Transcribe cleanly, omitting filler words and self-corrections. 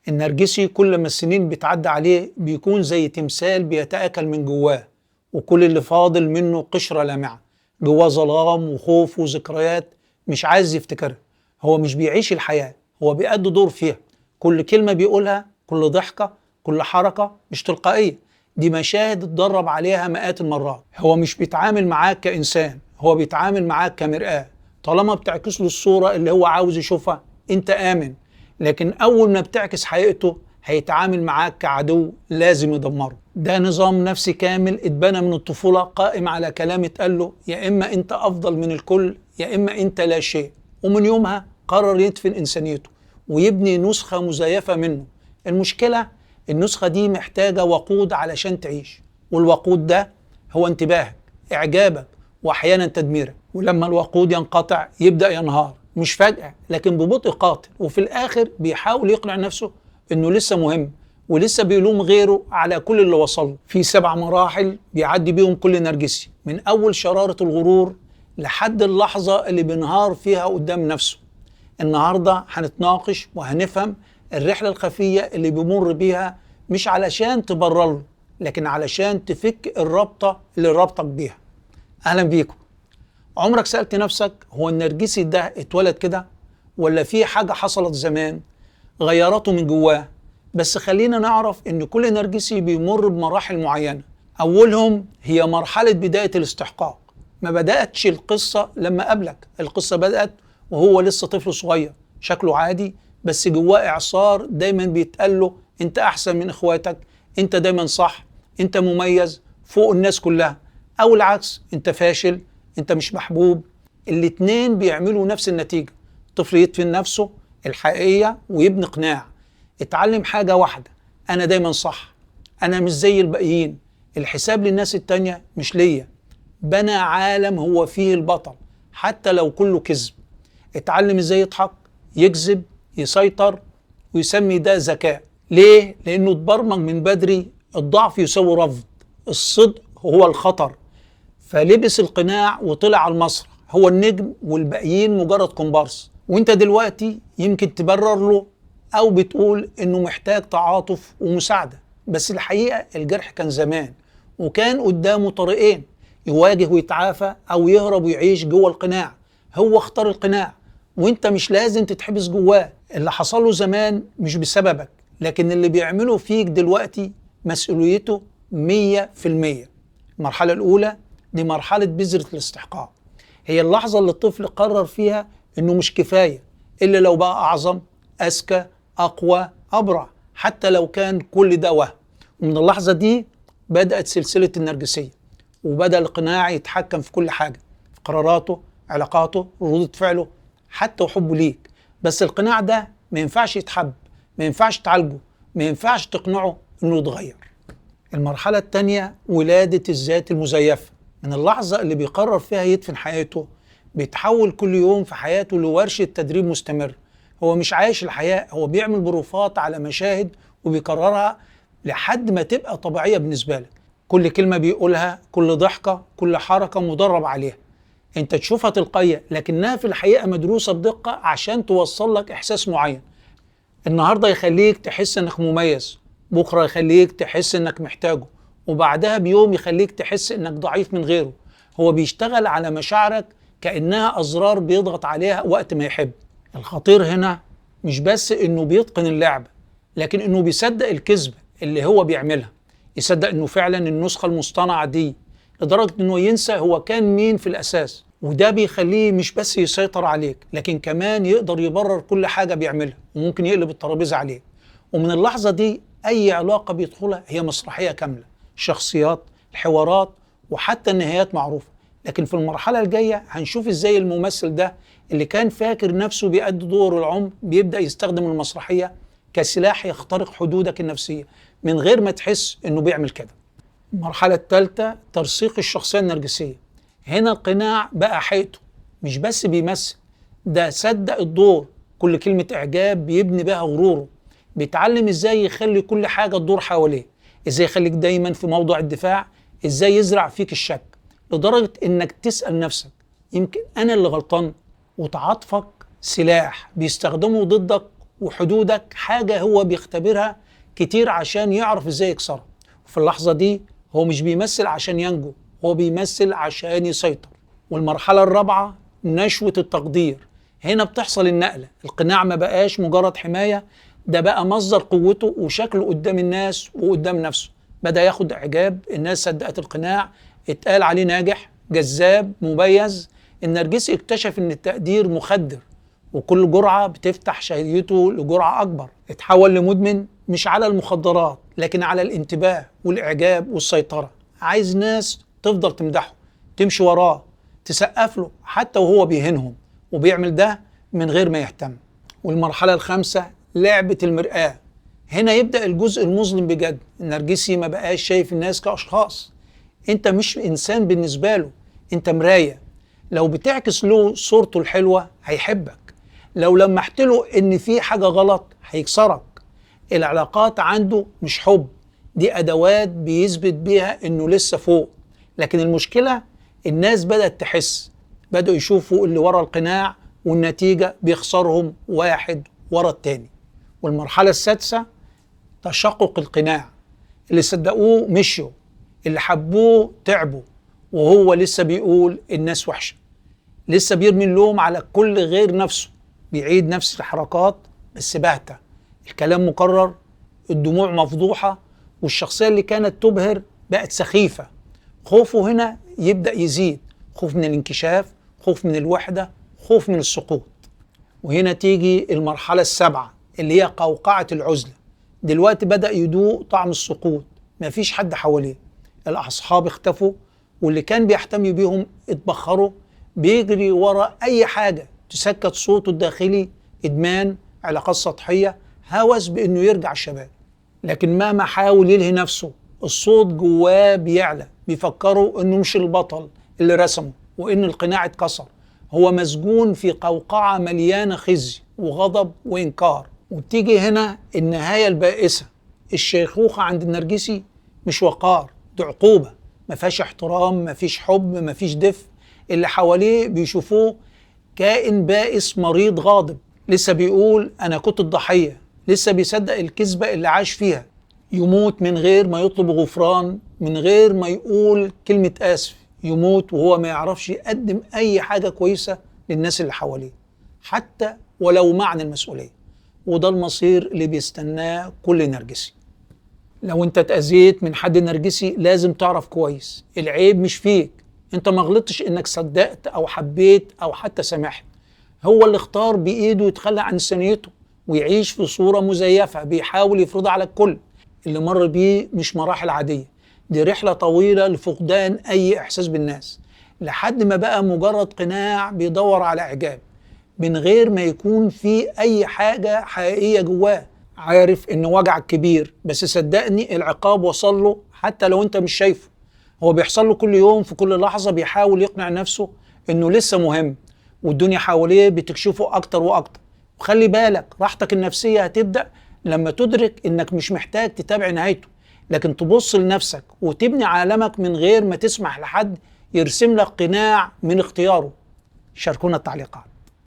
النرجسي كل ما السنين بتعدي عليه بيكون زي تمثال بيتآكل من جواه، وكل اللي فاضل منه قشرة لامعة. جواه ظلام وخوف وذكريات مش عايز يفتكرها. هو مش بيعيش الحياة، هو بيأدي دور فيها. كل كلمة بيقولها، كل ضحكة، كل حركة مش تلقائية، دي مشاهد اتدرب عليها مئات المرات. هو مش بيتعامل معاك كإنسان، هو بيتعامل معاك كمرآة. طالما بتعكس له الصورة اللي هو عاوز يشوفها انت آمن، لكن أول ما بتعكس حقيقته هيتعامل معاك كعدو لازم يدمره. ده نظام نفسي كامل اتبنى من الطفولة، قائم على كلام اتقال له يا إما أنت أفضل من الكل يا إما أنت لا شيء. ومن يومها قرر يدفن إنسانيته ويبني نسخة مزيفة منه. المشكلة النسخة دي محتاجة وقود علشان تعيش، والوقود ده هو انتباهك، إعجابك، وأحيانا تدميرك. ولما الوقود ينقطع يبدأ ينهار، مش فجأة لكن ببطء قاتل، وفي الآخر بيحاول يقنع نفسه إنه لسه مهم، ولسه بيلوم غيره على كل اللي وصله. في 7 مراحل بيعدي بيهم كل نرجسي، من أول شرارة الغرور لحد اللحظة اللي بينهار فيها قدام نفسه. النهاردة هنتناقش وهنفهم الرحلة الخفية اللي بيمر بيها، مش علشان تبرر له لكن علشان تفك الرابطة اللي رابطك بيها. أهلا بيكم. عمرك سألت نفسك هو النرجسي ده اتولد كده ولا في حاجة حصلت زمان غيرته من جواه؟ بس خلينا نعرف ان كل نرجسي بيمر بمراحل معينة. اولهم هي مرحلة بداية الاستحقاق. ما بدأتش القصة لما قابلك، القصة بدأت وهو لسه طفل صغير شكله عادي، بس جواه اعصار دايما بيتقال له انت احسن من اخواتك، انت دايما صح، انت مميز فوق الناس كلها، او العكس انت فاشل، انت مش محبوب. الاتنين بيعملوا نفس النتيجة. الطفل يدفن نفسه الحقيقية ويبني قناع. اتعلم حاجة واحدة، انا دايما صح، انا مش زي الباقيين، الحساب للناس التانية مش ليا. بنى عالم هو فيه البطل حتى لو كله كذب. اتعلم ازاي يضحك، يكذب، يسيطر، ويسمي ده ذكاء. ليه؟ لانه اتبرمج من بدري الضعف يساوي رفض، الصدق هو الخطر. فلبس القناع وطلع على المسرح هو النجم والباقيين مجرد كومبارس. وانت دلوقتي يمكن تبرر له او بتقول انه محتاج تعاطف ومساعدة، بس الحقيقة الجرح كان زمان وكان قدامه طريقين، يواجه ويتعافى او يهرب ويعيش جوه القناع. هو اختار القناع وانت مش لازم تتحبس جواه. اللي حصل له زمان مش بسببك، لكن اللي بيعمله فيك دلوقتي مسؤوليته 100%. المرحلة الأولى دي مرحلة بذرة الاستحقاق. هي اللحظة اللي الطفل قرر فيها إنه مش كفاية إلا لو بقى أعظم، أذكى، أقوى، أبرع، حتى لو كان كل ده وهم. ومن اللحظة دي بدأت سلسلة النرجسية، وبدأ القناع يتحكم في كل حاجة، في قراراته، علاقاته، ردود فعله، حتى وحبه ليك. بس القناع ده ما ينفعش يتحب، ما ينفعش تعالجه، ما ينفعش تقنعه إنه يتغير. المرحلة التانية ولادة الذات المزيفة. من اللحظة اللي بيقرر فيها يدفن حياته بيتحول كل يوم في حياته لورشة تدريب مستمر. هو مش عايش الحياة، هو بيعمل بروفات على مشاهد وبيكررها لحد ما تبقى طبيعية بالنسبة لك. كل كلمة بيقولها، كل ضحكة، كل حركة مدرب عليها. انت تشوفها تلقائية لكنها في الحقيقة مدروسة بدقة عشان توصل لك إحساس معين. النهاردة يخليك تحس انك مميز، بكرة يخليك تحس انك محتاجه، وبعدها بيوم يخليك تحس انك ضعيف من غيره. هو بيشتغل على مشاعرك كأنها أزرار بيضغط عليها وقت ما يحب. الخطير هنا مش بس انه بيتقن اللعبة، لكن انه بيصدق الكذبة اللي هو بيعملها. يصدق انه فعلا النسخة المصطنعة دي، لدرجة انه ينسى هو كان مين في الأساس. وده بيخليه مش بس يسيطر عليك، لكن كمان يقدر يبرر كل حاجة بيعملها، وممكن يقلب الترابيزة عليك. ومن اللحظة دي أي علاقة بيدخلها هي مسرحية كاملة، شخصيات، الحوارات، وحتى النهايات معروفة. لكن في المرحلة الجاية هنشوف ازاي الممثل ده اللي كان فاكر نفسه بيأدي دور العمر بيبدأ يستخدم المسرحية كسلاح يخترق حدودك النفسية من غير ما تحس انه بيعمل كده. المرحلة الثالثة ترسيخ الشخصية النرجسية. هنا القناع بقى حقيقته، مش بس بيمثل، ده صدق الدور. كل كلمة إعجاب بيبني بها غروره. بيتعلم ازاي يخلي كل حاجة تدور حواليه، ازاي يخليك دايما في موضع الدفاع، ازاي يزرع فيك الشك لدرجة انك تسأل نفسك يمكن انا اللي غلطان. وتعاطفك سلاح بيستخدمه ضدك وحدودك حاجة هو بيختبرها كتير عشان يعرف ازاي يكسرها. وفي اللحظة دي هو مش بيمثل عشان ينجو، هو بيمثل عشان يسيطر. والمرحلة الرابعة نشوة التقدير. هنا بتحصل النقلة، القناع ما بقاش مجرد حماية، ده بقى مصدر قوته وشكله قدام الناس وقدام نفسه. بدأ ياخد إعجاب، الناس صدقت القناع، اتقال عليه ناجح، جذاب، مميز. النرجسي اكتشف ان التقدير مخدر، وكل جرعة بتفتح شهيته لجرعة أكبر. اتحول لمدمن مش على المخدرات لكن على الانتباه والإعجاب والسيطرة. عايز ناس تفضل تمدحه، تمشي وراه، تسقف له حتى وهو بيهينهم، وبيعمل ده من غير ما يهتم. والمرحلة الخامسة لعبة المرآة. هنا يبدأ الجزء المظلم بجد. النرجسي ما بقاش شايف الناس كأشخاص، انت مش إنسان بالنسبة له، انت مراية. لو بتعكس له صورته الحلوة هيحبك، لو لمحت له ان في حاجة غلط هيكسرك. العلاقات عنده مش حب، دي أدوات بيثبت بيها انه لسه فوق. لكن المشكلة الناس بدأت تحس، بدأوا يشوفوا اللي ورا القناع، والنتيجة بيخسرهم واحد ورا التاني. والمرحلة السادسة تشقق القناع. اللي صدقوه مشوا، اللي حبوه تعبوا، وهو لسه بيقول الناس وحشة، لسه بيرمي اللوم على كل غير نفسه، بيعيد نفس الحركات بس باهتة، الكلام مكرر، الدموع مفضوحة، والشخصية اللي كانت تبهر بقت سخيفة. خوفه هنا يبدأ يزيد، خوف من الانكشاف، خوف من الوحدة، خوف من السقوط. وهنا تيجي المرحلة السابعة اللي هي قوقعة العزلة. دلوقتي بدأ يدوق طعم السقوط، مفيش حد حواليه، الأصحاب اختفوا، واللي كان بيحتمي بيهم اتبخروا، بيجري ورا أي حاجة تسكت صوته الداخلي. إدمان، علاقات سطحية، هوس بإنه يرجع الشباب. لكن مهما حاول يلهي نفسه، الصوت جواه بيعلى، بيفكروا إنه مش البطل اللي رسمه، وإن القناع اتكسر. هو مسجون في قوقعة مليانة خزي وغضب وإنكار. وبتيجي هنا النهاية البائسة. الشيخوخة عند النرجسي مش وقار، دي عقوبة، ما فيهاش احترام، ما فيش حب، ما فيش دفء. اللي حواليه بيشوفوه كائن بائس مريض غاضب، لسه بيقول أنا كنت الضحية، لسه بيصدق الكذبة اللي عاش فيها. يموت من غير ما يطلب غفران، من غير ما يقول كلمة آسف. يموت وهو ما يعرفش يقدم أي حاجة كويسة للناس اللي حواليه، حتى ولو معنى المسؤولية. وده المصير اللي بيستناه كل نرجسي. لو انت اتأذيت من حد نرجسي لازم تعرف كويس العيب مش فيك، انت ما غلطتش انك صدقت او حبيت او حتى سامحت. هو اللي اختار بايده يتخلى عن إنسانيته ويعيش في صورة مزيفة بيحاول يفرضها على الكل. اللي مر بيه مش مراحل عادية، دي رحلة طويلة لفقدان اي احساس بالناس، لحد ما بقى مجرد قناع بيدور على اعجاب من غير ما يكون في اي حاجة حقيقية جواه. عارف ان وجعك كبير، بس صدقني العقاب وصل له حتى لو انت مش شايفه. هو بيحصل له كل يوم، في كل لحظة بيحاول يقنع نفسه انه لسه مهم، والدنيا حواليه بتكشفه اكتر واكتر. وخلي بالك راحتك النفسية هتبدأ لما تدرك انك مش محتاج تتابع نهايته، لكن تبص لنفسك وتبني عالمك من غير ما تسمح لحد يرسم لك قناع من اختياره. شاركونا التعليقات.